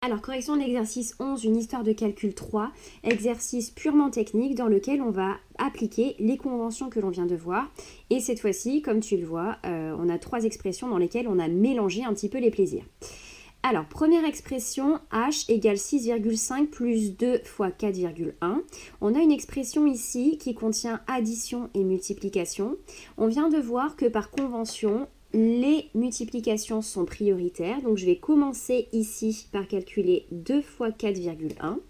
Alors, correction de l'exercice 11, une histoire de calcul 3, exercice purement technique dans lequel on va appliquer les conventions que l'on vient de voir. Et cette fois-ci, comme tu le vois, on a 3 expressions dans lesquelles on a mélangé un petit peu les plaisirs. Alors, première expression, h égale 6,5 plus 2 fois 4,1. On a une expression ici qui contient addition et multiplication. On vient de voir que par convention, les multiplications sont prioritaires. Donc, je vais commencer ici par calculer 2 fois 4,1.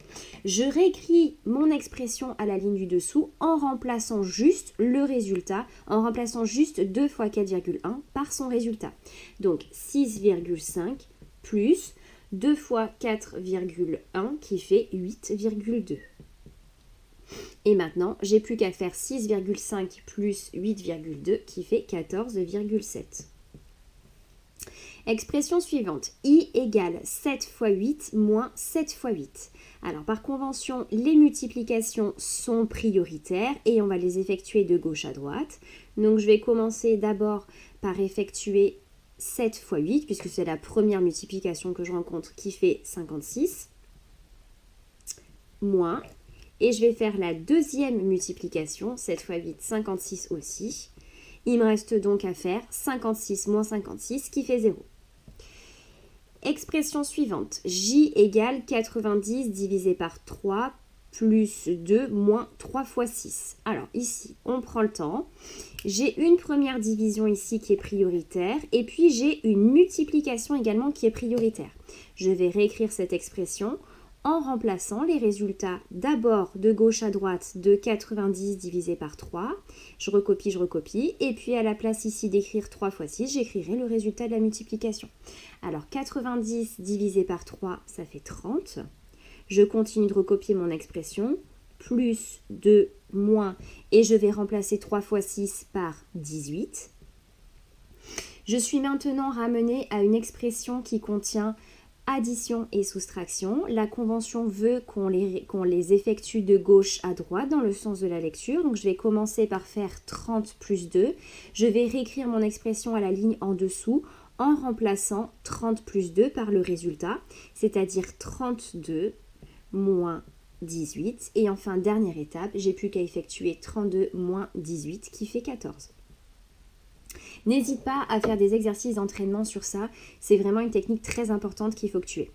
Je réécris mon expression à la ligne du dessous en remplaçant juste le résultat, en remplaçant juste 2 fois 4,1 par son résultat. Donc, 6,5 plus 2 fois 4,1 qui fait 8,2. Et maintenant, j'ai plus qu'à faire 6,5 plus 8,2 qui fait 14,7. Expression suivante, i égale 7 fois 8 moins 7 fois 8. Alors par convention, les multiplications sont prioritaires et on va les effectuer de gauche à droite. Donc je vais commencer d'abord par effectuer 7 fois 8, puisque c'est la première multiplication que je rencontre qui fait 56, moins, et je vais faire la deuxième multiplication, 7 fois 8, 56 aussi. Il me reste donc à faire 56 moins 56 qui fait 0. Expression suivante, j égale 90 divisé par 3 plus 2 moins 3 fois 6. Alors ici, on prend le temps. J'ai une première division ici qui est prioritaire et puis j'ai une multiplication également qui est prioritaire. Je vais réécrire cette expression en remplaçant les résultats d'abord de gauche à droite de 90 divisé par 3. Je recopie et puis à la place ici d'écrire 3 fois 6, j'écrirai le résultat de la multiplication. Alors 90 divisé par 3, ça fait 30. Je continue de recopier mon expression, plus 2, moins, et je vais remplacer 3 fois 6 par 18. Je suis maintenant ramenée à une expression qui contient addition et soustraction. La convention veut qu'on les effectue de gauche à droite dans le sens de la lecture. Donc je vais commencer par faire 30 plus 2. Je vais réécrire mon expression à la ligne en dessous en remplaçant 30 plus 2 par le résultat, c'est-à-dire 32 moins 18. Et enfin, dernière étape, j'ai plus qu'à effectuer 32 moins 18 qui fait 14. N'hésite pas à faire des exercices d'entraînement sur ça. C'est vraiment une technique très importante qu'il faut que tu aies.